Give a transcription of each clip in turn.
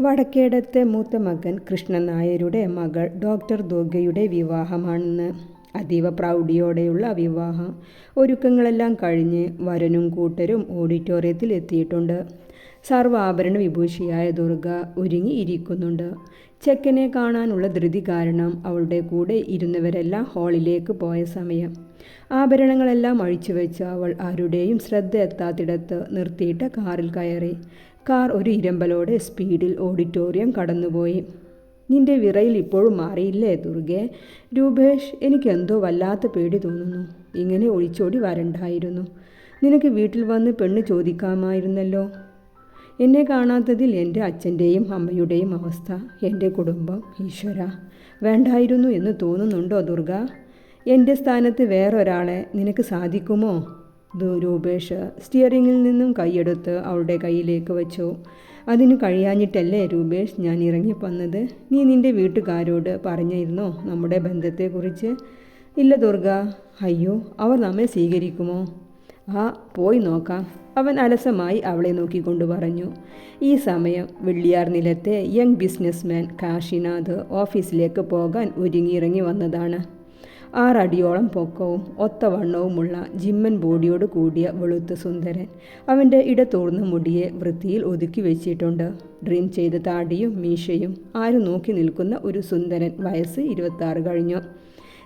വടക്കേടത്തെ മൂത്ത മകൻ കൃഷ്ണൻ നായരുടെ മകൾ ഡോക്ടർ ദുർഗയുടെ വിവാഹമാണെന്ന്. അതീവ പ്രൗഢിയോടെയുള്ള വിവാഹം. ഒരുക്കങ്ങളെല്ലാം കഴിഞ്ഞ് വരനും കൂട്ടരും ഓഡിറ്റോറിയത്തിൽ എത്തിയിട്ടുണ്ട്. സർവാഭരണ വിഭൂഷിയായ ദുർഗ ഒരുങ്ങി ഇരിക്കുന്നുണ്ട്. ചെക്കനെ കാണാനുള്ള ധൃതി കാരണം അവളുടെ കൂടെ ഇരുന്നവരെല്ലാം ഹാളിലേക്ക് പോയ സമയം. ആഭരണങ്ങളെല്ലാം അഴിച്ചുവെച്ച് അവൾ ആരുടെയും ശ്രദ്ധ എത്താത്തിടത്ത് നിർത്തിയിട്ട കാറിൽ കയറി. കാർ ഒരു ഇരമ്പലോടെ സ്പീഡിൽ ഓഡിറ്റോറിയം കടന്നുപോയി. നിന്റെ വിറയിൽ ഇപ്പോഴും മാറിയില്ലേ ദുർഗേ? രൂപേഷ്, എനിക്കെന്തോ വല്ലാത്ത പേടി തോന്നുന്നു. ഇങ്ങനെ ഒളിച്ചോടി വരണ്ടായിരുന്നു. നിനക്ക് വീട്ടിൽ വന്ന് പെണ്ണ് ചോദിക്കാമായിരുന്നല്ലോ. എന്നെ കാണാത്തതിൽ എൻ്റെ അച്ഛൻ്റെയും അമ്മയുടെയും അവസ്ഥ, എൻ്റെ കുടുംബം. ഈശ്വര, വേണ്ടായിരുന്നു എന്ന് തോന്നുന്നുണ്ടോ ദുർഗ? എൻ്റെ സ്ഥാനത്ത് വേറൊരാളെ നിനക്ക് സാധിക്കുമോ? രൂപേഷ് സ്റ്റിയറിങ്ങിൽ നിന്നും കൈയെടുത്ത് അവളുടെ കയ്യിലേക്ക് വച്ചു. അതിന് കഴിയാഞ്ഞിട്ടല്ലേ രൂപേഷ് ഞാൻ ഇറങ്ങി വന്നത്? നീ നിൻ്റെ വീട്ടുകാരോട് പറഞ്ഞിരുന്നോ നമ്മുടെ ബന്ധത്തെക്കുറിച്ച്? ഇല്ല ദുർഗ. അയ്യോ, അവർ നമ്മെ സ്വീകരിക്കുമോ? പോയി നോക്കാം, അവൻ അലസമായി അവളെ നോക്കിക്കൊണ്ട് പറഞ്ഞു. ഈ സമയം വെള്ളിയാർ നിലത്തെ യങ് ബിസിനസ്മാൻ കാശിനാഥ് ഓഫീസിലേക്ക് പോകാൻ ഒരുങ്ങിയിറങ്ങി വന്നതാണ്. 6 അടിയോളം പൊക്കവും ഒത്തവണ്ണവുമുള്ള ജിമ്മൻ ബോഡിയോട് കൂടിയ വെളുത്ത സുന്ദരൻ. അവൻ്റെ ഇടതൂർന്ന മുടിയെ വൃത്തിയിൽ ഒതുക്കി വെച്ചിട്ടുണ്ട്. ഡ്രീം ചെയ്ത താടിയും മീശയും. ആരും നോക്കി നിൽക്കുന്ന ഒരു സുന്ദരൻ. വയസ്സ് 26 കഴിഞ്ഞു.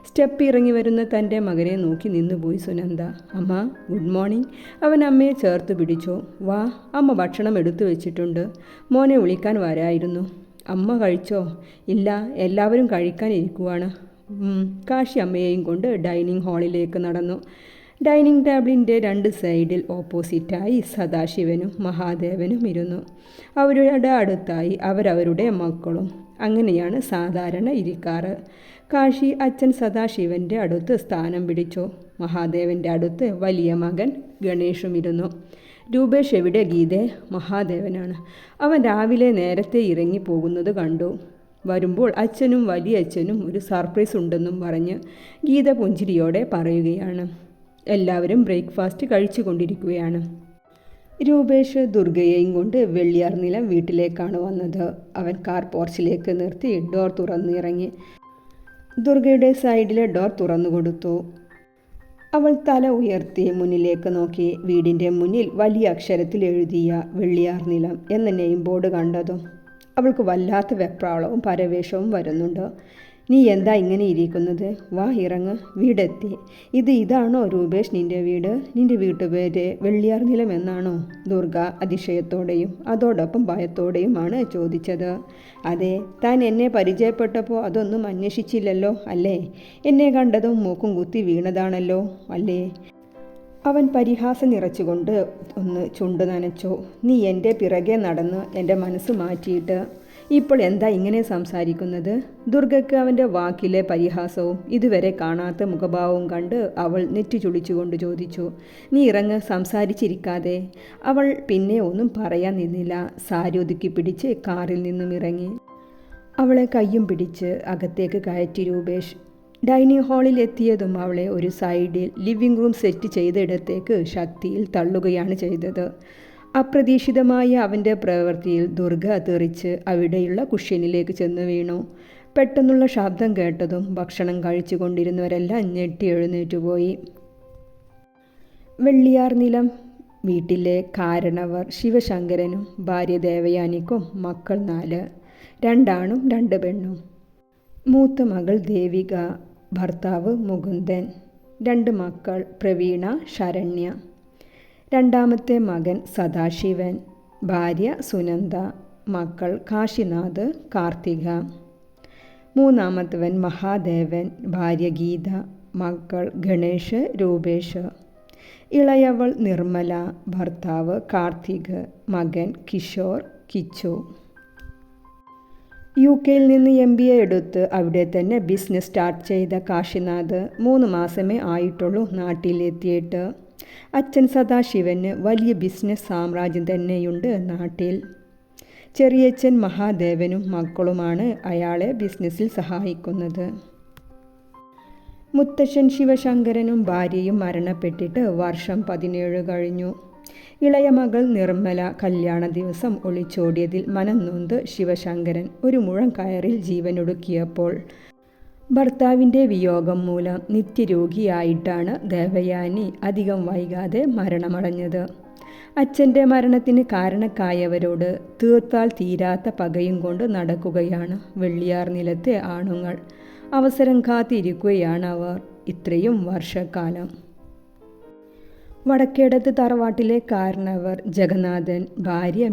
സ്റ്റെപ്പ് ഇറങ്ങി വരുന്ന തൻ്റെ മകനെ നോക്കി നിന്നുപോയി സുനന്ദ. അമ്മ, ഗുഡ് മോർണിംഗ്. അവൻ അമ്മയെ ചേർത്ത് പിടിച്ചു. വാ, അമ്മ ഭക്ഷണം എടുത്തു വെച്ചിട്ടുണ്ട്. മോനെ വിളിക്കാൻ വരായിരുന്നു. അമ്മ കഴിച്ചോ? ഇല്ല, എല്ലാവരും കഴിക്കാനിരിക്കുവാണ്. കാശി അമ്മയെയും കൊണ്ട് ഡൈനിങ് ഹാളിലേക്ക് നടന്നു. ഡൈനിങ് ടേബിളിൻ്റെ 2 സൈഡിൽ ഓപ്പോസിറ്റായി സദാശിവനും മഹാദേവനും ഇരുന്നു. അവരുടെ അടുത്തായി അവരവരുടെ മക്കളും. അങ്ങനെയാണ് സാധാരണ ഇരിക്കാറ്. കാശി അച്ഛൻ സദാശിവൻ്റെ അടുത്ത് സ്ഥാനം പിടിച്ചു. മഹാദേവൻ്റെ അടുത്ത് വലിയ മകൻ ഗണേഷും ഇരുന്നു. രൂപേഷ് എവിടെ ഗീതേ? മഹാദേവനാണ്. അവൻ രാവിലെ നേരത്തെ ഇറങ്ങി പോകുന്നത് കണ്ടു. വരുമ്പോൾ അച്ഛനും വലിയച്ഛനും ഒരു സർപ്രൈസ് ഉണ്ടെന്നും പറഞ്ഞ് ഗീത പുഞ്ചിരിയോടെ പറയുകയാണ്. എല്ലാവരും ബ്രേക്ക്ഫാസ്റ്റ് കഴിച്ചു കൊണ്ടിരിക്കുകയാണ്. രൂപേഷ് ദുർഗയെയും കൊണ്ട് വെള്ളിയാർ നിലം വീട്ടിലേക്കാണ് വന്നത്. അവൻ കാർ പോർച്ചിലേക്ക് നിർത്തി ഡോർ തുറന്നിറങ്ങി. ദുർഗയുടെ സൈഡിലെ ഡോർ തുറന്നു കൊടുത്തു. അവൾ തല ഉയർത്തി മുന്നിലേക്ക് നോക്കി. വീടിൻ്റെ മുന്നിൽ വലിയ അക്ഷരത്തിൽ എഴുതിയ വെള്ളിയാർ നിലം എന്ന നെയിം ബോർഡ് കണ്ടതും അവൾക്ക് വല്ലാത്ത വെപ്രാളവും പരവേശവും വരുന്നുണ്ട്. നീ എന്താ ഇങ്ങനെ ഇരിക്കുന്നത്? വാ, ഇറങ്ങ്. വീടെത്തി. ഇതാണോ രൂപേഷ് നിൻ്റെ വീട്? നിൻ്റെ വീട്ടുപേര് വെള്ളിയാർ നിലം എന്നാണോ? ദുർഗ അതിശയത്തോടെയും അതോടൊപ്പം ഭയത്തോടെയുമാണ് ചോദിച്ചത്. അതെ. താൻ എന്നെ പരിചയപ്പെട്ടപ്പോൾ അതൊന്നും അന്വേഷിച്ചില്ലല്ലോ അല്ലേ? എന്നെ കണ്ടതും മൂക്കും കുത്തി വീണതാണല്ലോ അല്ലേ? അവൻ പരിഹാസം നിറച്ചുകൊണ്ട് ഒന്ന് ചുണ്ട് നനച്ചു. നീ എൻ്റെ പിറകെ നടന്ന് എൻ്റെ മനസ്സ് മാറ്റിയിട്ട് ഇപ്പോൾ എന്താ ഇങ്ങനെ സംസാരിക്കുന്നത്? ദുർഗയ്ക്ക് അവൻ്റെ വാക്കിലെ പരിഹാസവും ഇതുവരെ കാണാത്ത മുഖഭാവവും കണ്ട് അവൾ നെറ്റി ചുളിച്ചുകൊണ്ട് ചോദിച്ചു. നീ ഇറങ്ങ്, സംസാരിച്ചിരിക്കാതെ. അവൾ പിന്നെ ഒന്നും പറയാൻ നിന്നില്ല. സാരി ഒതുക്കി പിടിച്ച് കാറിൽ നിന്നും ഇറങ്ങി. അവളെ കയ്യും പിടിച്ച് അകത്തേക്ക് കയറ്റി രൂപേഷ്. ഡൈനിങ് ഹാളിൽ എത്തിയതും അവളെ ഒരു സൈഡിൽ ലിവിംഗ് റൂം സെറ്റ് ചെയ്തയിടത്തേക്ക് ശക്തിയിൽ തള്ളുകയാണ് ചെയ്തത്. അപ്രതീക്ഷിതമായ അവൻ്റെ പ്രവൃത്തിയിൽ ദുർഗ തെറിച്ച് അവിടെയുള്ള കുഷ്യനിലേക്ക് ചെന്ന് വീണു. പെട്ടെന്നുള്ള ശബ്ദം കേട്ടതും ഭക്ഷണം കഴിച്ചു കൊണ്ടിരുന്നവരെല്ലാം ഞെട്ടി എഴുന്നേറ്റുപോയി. വെള്ളിയാർ നിലം വീട്ടിലെ കാരണവർ ശിവശങ്കരനും ഭാര്യ ദേവയാനിക്കും മക്കൾ 4, 2 ആണും 2 പെണ്ണും. മൂത്ത മകൾ ദേവിക, ഭർത്താവ് മുകുന്ദൻ, 2 മക്കൾ പ്രവീണ, ശരണ്യ. രണ്ടാമത്തെ മകൻ സദാശിവൻ, ഭാര്യ സുനന്ദ, മക്കൾ കാശിനാഥ്, കാർത്തിക. മൂന്നാമത്തവൻ മഹാദേവൻ, ഭാര്യ ഗീത, മക്കൾ ഗണേഷ്, രൂപേഷ്. ഇളയവൾ നിർമ്മല, ഭർത്താവ് കാർത്തിക്, മകൻ കിഷോർ, കിച്ചു. UK-യിൽ നിന്ന് MBA എടുത്ത് അവിടെ തന്നെ ബിസിനസ് സ്റ്റാർട്ട് ചെയ്ത കാശിനാഥ് 3 മാസമേ ആയിട്ടുള്ളൂ നാട്ടിലെത്തിയിട്ട്. അച്ഛൻ സദാശിവന് വലിയ ബിസിനസ് സാമ്രാജ്യം തന്നെയുണ്ട് നാട്ടിൽ. ചെറിയച്ഛൻ മഹാദേവനും മക്കളുമാണ് അയാളെ ബിസിനസ്സിൽ സഹായിക്കുന്നത്. മുത്തശ്ശൻ ശിവശങ്കരനും ഭാര്യയും മരണപ്പെട്ടിട്ട് വർഷം 17 കഴിഞ്ഞു. ഇളയ മകൾ നിർമ്മല കല്യാണ ദിവസം ഒളിച്ചോടിയതിൽ മനം നൊന്ത് ശിവശങ്കരൻ ഒരു മുഴം കയറിൽ ജീവനൊടുക്കിയപ്പോൾ ഭർത്താവിൻ്റെ വിയോഗം മൂലം നിത്യരോഗിയായിട്ടാണ് ദേവയാനി അധികം വൈകാതെ മരണമടഞ്ഞത്. അച്ഛൻ്റെ മരണത്തിന് കാരണക്കായവരോട് തീർത്താൽ തീരാത്ത പകയും കൊണ്ട് നടക്കുകയാണ് വെള്ളിയാർ നിലത്തെ ആണുങ്ങൾ. അവസരം കാത്തിരിക്കുകയാണ് അവർ ഇത്രയും വർഷക്കാലം. വടക്കേടത്ത് തറവാട്ടിലെ കാരണവർ ജഗന്നാഥൻ, ഭാര്യ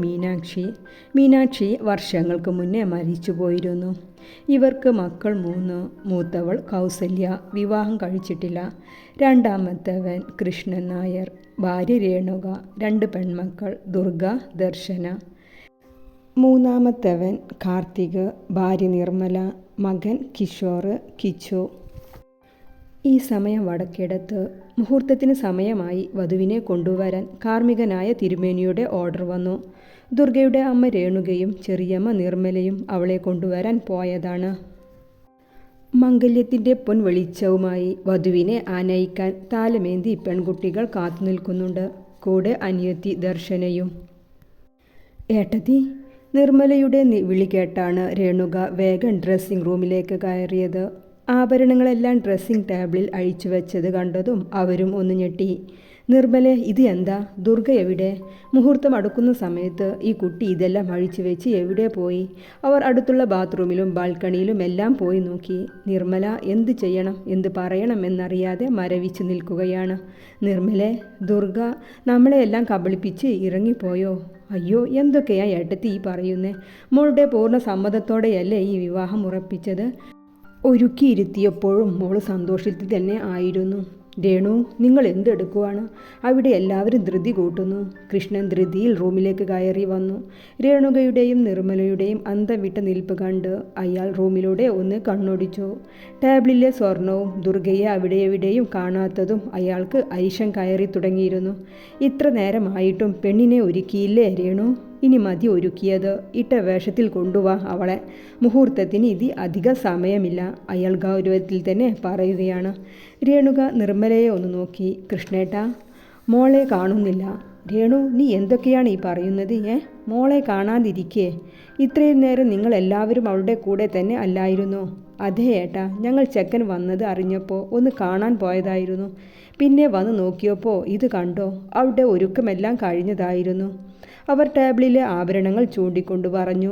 മീനാക്ഷി വർഷങ്ങൾക്ക് മുന്നേ മരിച്ചുപോയിരുന്നു. ഇവർക്ക് മക്കൾ 3. മൂത്തവൾ കൗസല്യ, വിവാഹം കഴിച്ചിട്ടില്ല. രണ്ടാമത്തവൻ കൃഷ്ണൻ നായർ, ഭാര്യ രേണുക, 2 പെൺമക്കൾ ദുർഗ, ദർശന. മൂന്നാമത്തവൻ കാർത്തിക്, ഭാര്യ നിർമ്മല, മകൻ കിഷോർ, കിച്ചു. ഈ സമയം വടക്കേടത്ത് മുഹൂർത്തത്തിന് സമയമായി. വധുവിനെ കൊണ്ടുവരാൻ കാർമ്മികനായ തിരുമേനിയുടെ ഓർഡർ വന്നു. ദുർഗയുടെ അമ്മ രേണുകയും ചെറിയമ്മ നിർമ്മലയും അവളെ കൊണ്ടുവരാൻ പോയതാണ്. മംഗല്യത്തിൻ്റെ പൊൻവെളിച്ചവുമായി വധുവിനെ ആനയിക്കാൻ താലമേന്തി പെൺകുട്ടികൾ കാത്തു നിൽക്കുന്നുണ്ട്. കൂടെ അനിയത്തി ദർശനയും. ഏട്ടത്തി, നിർമ്മലയുടെ വിളി കേട്ടാണ് രേണുക വേഗം ഡ്രസ്സിംഗ് റൂമിലേക്ക് കയറിയത്. ആഭരണങ്ങളെല്ലാം ഡ്രസ്സിംഗ് ടേബിളിൽ അഴിച്ചു വെച്ചത് കണ്ടതും അവരും ഒന്ന് ഞെട്ടി. നിർമ്മലെ, ഇത് എന്താ? ദുർഗ എവിടെ? മുഹൂർത്തം അടുക്കുന്ന സമയത്ത് ഈ കുട്ടി ഇതെല്ലാം അഴിച്ചു വെച്ച് എവിടെ പോയി? അവർ അടുത്തുള്ള ബാത്റൂമിലും ബാൽക്കണിയിലും എല്ലാം പോയി നോക്കി. നിർമ്മല എന്ത് ചെയ്യണം, എന്ത് പറയണം എന്നറിയാതെ മരവിച്ച് നിൽക്കുകയാണ്. നിർമ്മലെ, ദുർഗ നമ്മളെയെല്ലാം കബളിപ്പിച്ച് ഇറങ്ങിപ്പോയോ? അയ്യോ, എന്തൊക്കെയാ ഏട്ടത്തി ഈ പറയുന്നേ? മോളുടെ പൂർണ്ണ സമ്മതത്തോടെയല്ലേ ഈ വിവാഹം ഉറപ്പിച്ചത്? ഒരുക്കിയിരുത്തിയപ്പോഴും മോള് സന്തോഷത്തിൽ തന്നെ ആയിരുന്നു. രേണു, നിങ്ങൾ എന്തെടുക്കുവാണ്? അവിടെ എല്ലാവരും ധൃതി കൂട്ടുന്നു. കൃഷ്ണൻ ധൃതിയിൽ റൂമിലേക്ക് കയറി വന്നു. രേണുകയുടെയും നിർമ്മലയുടെയും അന്തം വിട്ട നിൽപ്പ് കണ്ട് അയാൾ റൂമിലൂടെ ഒന്ന് കണ്ണോടിച്ചു. ടേബിളിലെ സ്വർണവും ദുർഗയെ അവിടെയെവിടെയും കാണാത്തതും അയാൾക്ക് അരിശം കയറി തുടങ്ങിയിരുന്നു. ഇത്ര നേരമായിട്ടും പെണ്ണിനെ ഒരുക്കിയില്ലേ രേണു? ഇനി മതി ഒരുക്കിയത്. ഇട്ട വേഷത്തിൽ കൊണ്ടുവാ അവളെ. മുഹൂർത്തത്തിന് ഇത് അധിക സമയമില്ല. അയാൾ ഗൗരവത്തിൽ തന്നെ പറയുകയാണ്. രേണുക നിർമ്മലയെ ഒന്ന് നോക്കി. കൃഷ്ണേട്ടാ, മോളെ കാണുന്നില്ല. രേണു, നീ എന്തൊക്കെയാണ് ഈ പറയുന്നത്? മോളെ കാണാതിരിക്കേ? ഇത്രയും നേരം നിങ്ങൾ എല്ലാവരും അവളുടെ കൂടെ തന്നെ അല്ലായിരുന്നോ? അതെ ഏട്ടാ, ഞങ്ങൾ ചെക്കൻ വന്നത് അറിഞ്ഞപ്പോൾ ഒന്ന് കാണാൻ പോയതായിരുന്നു. പിന്നെ വന്ന് നോക്കിയപ്പോൾ ഇത് കണ്ടോ? അവളുടെ ഒരുക്കമെല്ലാം കഴിഞ്ഞതായിരുന്നു. അവർ ടേബിളിലെ ആഭരണങ്ങൾ ചൂണ്ടിക്കൊണ്ട് പറഞ്ഞു.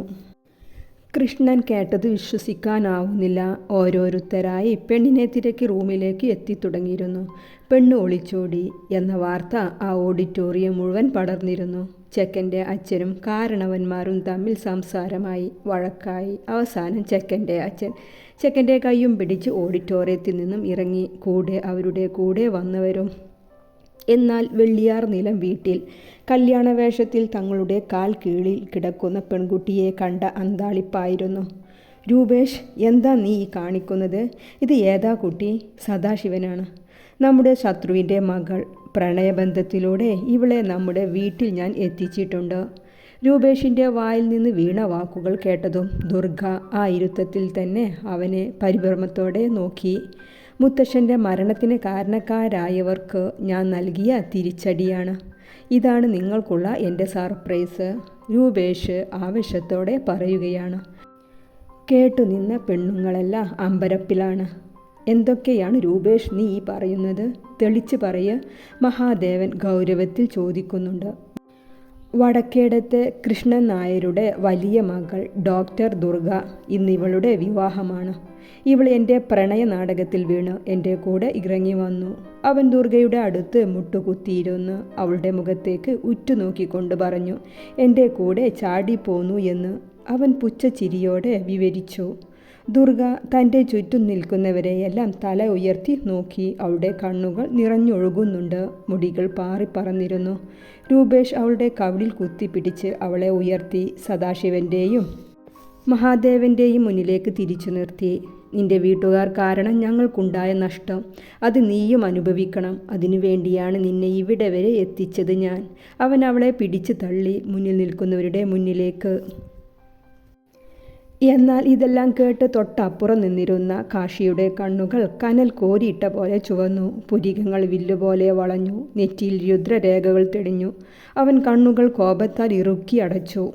കൃഷ്ണൻ കേട്ടത് വിശ്വസിക്കാനാവുന്നില്ല. ഓരോരുത്തരായി പെണ്ണിനെ തിരക്കി റൂമിലേക്ക് എത്തിത്തുടങ്ങിയിരുന്നു. പെണ്ണ് ഒളിച്ചോടി എന്ന വാർത്ത ആ ഓഡിറ്റോറിയം മുഴുവൻ പടർന്നിരുന്നു. ചെക്കൻ്റെ അച്ഛനും കാരണവന്മാരും തമ്മിൽ സംസാരമായി, വഴക്കായി. അവസാനം ചെക്കൻ്റെ അച്ഛൻ ചെക്കൻ്റെ കൈയും പിടിച്ച് ഓഡിറ്റോറിയത്തിൽ നിന്നും ഇറങ്ങി. അവരുടെ കൂടെ വന്നവരും. എന്നാൽ വെള്ളിയാർ നിലം വീട്ടിൽ കല്യാണവേഷത്തിൽ തങ്ങളുടെ കാൽ കീഴിൽ കിടക്കുന്ന പെൺകുട്ടിയെ കണ്ട അന്താളിപ്പായിരുന്നു. രൂപേഷ്, എന്താ നീ ഈ കാണിക്കുന്നത്? ഇത് ഏതാ കുട്ടി? സദാശിവനാണ്, നമ്മുടെ ശത്രുവിൻ്റെ മകൾ. പ്രണയബന്ധത്തിലൂടെ ഇവളെ നമ്മുടെ വീട്ടിൽ ഞാൻ എത്തിച്ചിട്ടുണ്ട്. രൂപേഷിൻ്റെ വായിൽ നിന്ന് വീണ വാക്കുകൾ കേട്ടതും ദുർഗ ആ ഇരുത്തത്തിൽ തന്നെ അവനെ പരിഭ്രമത്തോടെ നോക്കി. മുത്തശ്ശൻ്റെ മരണത്തിന് കാരണക്കാരായവർക്ക് ഞാൻ നൽകിയ തിരിച്ചടിയാണ്. ഇതാണ് നിങ്ങൾക്കുള്ള എൻ്റെ സർപ്രൈസ്. രൂപേഷ് ആവേശത്തോടെ പറയുകയാണ്. കേട്ടുനിന്ന പെണ്ണുങ്ങളെല്ലാം അമ്പരപ്പിലാണ്. എന്തൊക്കെയാണ് രൂപേഷ് നീ ഈ പറയുന്നത്? തെളിച്ച് പറയ്, മഹാദേവൻ ഗൗരവത്തിൽ ചോദിക്കുന്നുണ്ട്. വടക്കേടത്തെ കൃഷ്ണൻ നായരുടെ വലിയ മകൾ ഡോക്ടർ ദുർഗ. ഇന്നിവളുടെ വിവാഹമാണ്. ഇവൾ എൻ്റെ പ്രണയ നാടകത്തിൽ വീണ് എൻ്റെ കൂടെ ഇറങ്ങി വന്നു. അവൻ ദുർഗയുടെ അടുത്ത് മുട്ടുകുത്തിയിരുന്ന് അവളുടെ മുഖത്തേക്ക് ഉറ്റുനോക്കിക്കൊണ്ട് പറഞ്ഞു, എൻ്റെ കൂടെ ചാടിപ്പോന്നു എന്ന് അവൻ പുച്ഛച്ചിരിയോടെ വിവരിച്ചു. ദുർഗ തൻ്റെ ചുറ്റും നിൽക്കുന്നവരെയെല്ലാം തല ഉയർത്തി നോക്കി. അവളുടെ കണ്ണുകൾ നിറഞ്ഞൊഴുകുന്നുണ്ട്. മുടികൾ പാറിപ്പറന്നിരുന്നു. രൂപേഷ് അവളുടെ കവിളിൽ കുത്തിപ്പിടിച്ച് അവളെ ഉയർത്തി സദാശിവൻ്റെയും മഹാദേവൻ്റെയും മുന്നിലേക്ക് തിരിച്ചു നിർത്തി. നിന്റെ വീട്ടുകാർ കാരണം ഞങ്ങൾക്കുണ്ടായ നഷ്ടം അത് നീയും അനുഭവിക്കണം. അതിനുവേണ്ടിയാണ് നിന്നെ ഇവിടെ വരെ എത്തിച്ചത് ഞാൻ. അവൻ അവളെ പിടിച്ചു തള്ളി മുന്നിൽ നിൽക്കുന്നവരുടെ മുന്നിലേക്ക്. എന്നാൽ ഇതെല്ലാം കേട്ട് തൊട്ടപ്പുറം നിന്നിരുന്ന കാശിയുടെ കണ്ണുകൾ കനൽ കോരിയിട്ട പോലെ ചുവന്നു. പുരികങ്ങൾ വില്ലുപോലെ വളഞ്ഞു. നെറ്റിയിൽ രുദ്രരേഖകൾ തെളിഞ്ഞു. അവൻ കണ്ണുകൾ കോപത്താൽ ഇറുക്കി അടച്ചു.